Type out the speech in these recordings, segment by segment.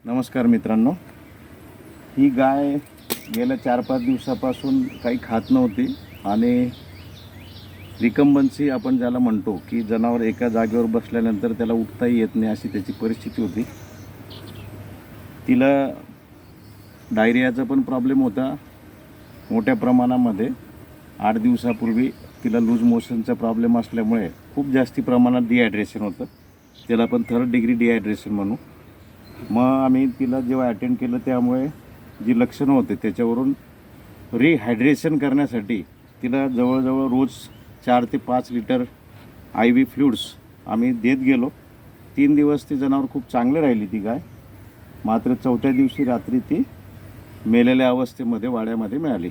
नमस्कार मित्रांनो, ही गाय गेल्या 4-5 दिवसापासून काही खात नव्हती आणि रिकम्बन्सी आपण ज्याला म्हणतो की जनावर एका जागेवर बसल्यानंतर त्याला उठताही येत नाही अशी त्याची परिस्थिती होती. तिला डायरियाचा पण प्रॉब्लेम होता मोठ्या प्रमाणामध्ये. 8 दिवसापूर्वी तिला लूज मोशनचा प्रॉब्लेम असल्यामुळे खूप जास्ती प्रमाणात डिहायड्रेशन होतं. त्याला आपण 3rd डिग्री डिहायड्रेशन म्हणू. मग आम्ही तिला जेव्हा अटेंड केलं त्यामुळे जी लक्षणं होते त्याच्यावरून रिहायड्रेशन करण्यासाठी तिला जवळजवळ रोज 4 ते 5 लिटर IV फ्लुइड्स आम्ही देत गेलो. 3 दिवस ती जनावर खूप चांगले राहिली ती गाय. मात्र 4थ्या दिवशी रात्री ती मेलेल्या अवस्थेमध्ये वाड्यामध्ये मिळाली.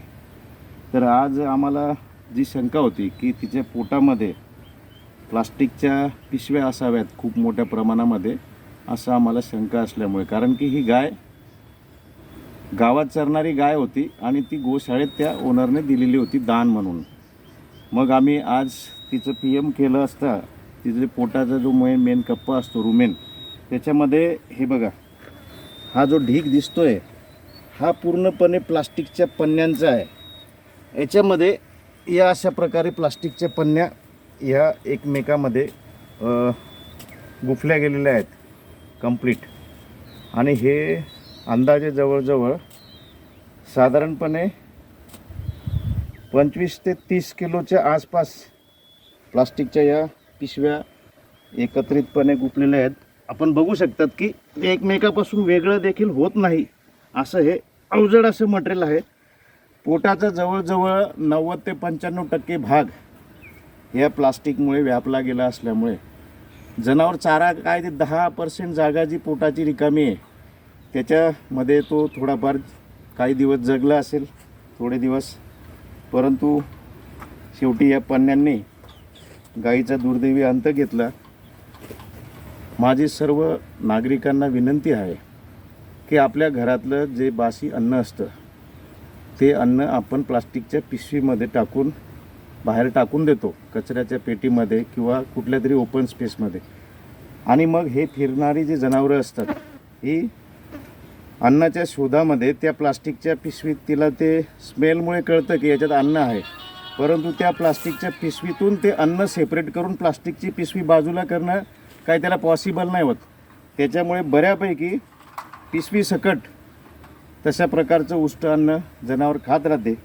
तर आज आम्हाला जी शंका होती की तिच्या पोटामध्ये प्लास्टिकच्या पिशव्या असाव्यात खूप मोठ्या प्रमाणामध्ये, असं आम्हाला शंका असल्यामुळे, कारण की ही गाय गावात चरणारी गाय होती आणि ती गोशाळेत त्या ओनरने दिलेली होती दान म्हणून. मग आम्ही आज तिचं PM केलं असता तिचे पोटाचा जो मेन कप्पा असतो रुमेन, त्याच्यामध्ये हे बघा, हा जो ढीग दिसतोय हा पूर्णपणे प्लास्टिकच्या पन्न्यांचा आहे. याच्यामध्ये या अशा प्रकारे प्लास्टिकच्या पन्न्या ह्या एकमेकामध्ये गुंफल्या गेलेल्या आहेत कंप्लीट. आणि हे अंदाजे जवळजवळ साधारणपणे 25 ते 30 किलोच्या आसपास प्लास्टिकच्या या पिशव्या एकत्रितपणे गुंफलेल्या आहेत. आपण बघू शकतात की ते एकमेकापासून वेगळं देखील होत नाही असं हे अवजड असं मटेरियल आहे. पोटाचा जवळजवळ 90 ते 95% भाग या प्लास्टिकमुळे व्यापला गेला असल्यामुळे जनावर चारा काय ते 10% जागा जी पोटाची रिकामी आहे त्याच्यामध्ये तो थोडाफार काही दिवस जगला असेल, थोडे दिवस, परंतु शेवटी या पन्न्यांनी गाईचा दुर्दैवी अंत घेतला. माझी सर्व नागरिकांना विनंती आहे की आपल्या घरातलं जे बासी अन्न असतं ते अन्न आपण प्लास्टिकच्या पिशवीमध्ये टाकून बाहेर टाकून देतो, कचऱ्याच्या पेटीमध्ये किंवा कुठल्या तरी ओपन स्पेसमध्ये. आणि मग हे फिरणारी जी जनावरं असतात ही अन्नाच्या शोधामध्ये त्या प्लास्टिकच्या पिशवीत, तिला ते स्मेलमुळे कळतं की याच्यात अन्न आहे, परंतु त्या प्लास्टिकच्या पिशवीतून ते अन्न सेपरेट करून प्लास्टिकची पिशवी बाजूला करणं काय त्याला पॉसिबल नाही होत. त्याच्यामुळे बऱ्यापैकी पिशवी सकट तशा प्रकारचं उष्ट अन्न जनावर खात राहते.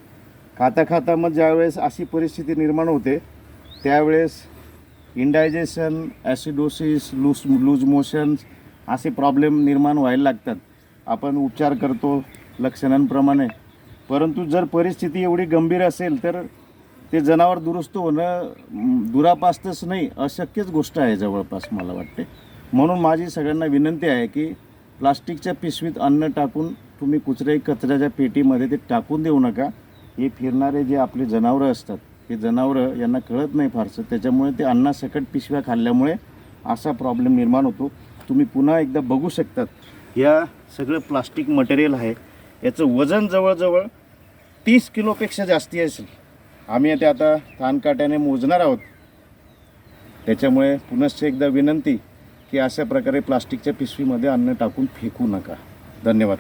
खाता मग ज्यावेळेस अशी परिस्थिती निर्माण होते त्यावेळेस इंडायजेशन, ॲसिडोसिस, लूज मोशन्स असे प्रॉब्लेम निर्माण व्हायला लागतात. आपण उपचार करतो लक्षणांप्रमाणे, परंतु जर परिस्थिती एवढी गंभीर असेल तर ते जनावर दुरुस्त होणं दुरापास्तच नाही, अशक्यच गोष्ट आहे जवळपास मला वाटते. म्हणून माझी सगळ्यांना विनंती आहे की प्लास्टिकच्या पिशवीत अन्न टाकून तुम्ही कचऱ्याच्या पेटीमध्ये ते टाकून देऊ नका. हे फिरणारे जे आपले जनावरं असतात हे जनावरं यांना कळत नाही फारसं, त्याच्यामुळे ते अन्नासकट पिशव्या खाल्ल्यामुळे असा प्रॉब्लेम निर्माण होतो. तुम्ही पुन्हा एकदा बघू शकतात, या सगळं प्लास्टिक मटेरियल आहे, याचं वजन जवळजवळ 30 किलोपेक्षा जास्ती असेल. आम्ही ते आता कानकाट्याने मोजणार आहोत. त्याच्यामुळे पुनश्च एकदा विनंती की अशा प्रकारे प्लास्टिकच्या पिशवीमध्ये अन्न टाकून फेकू नका. धन्यवाद.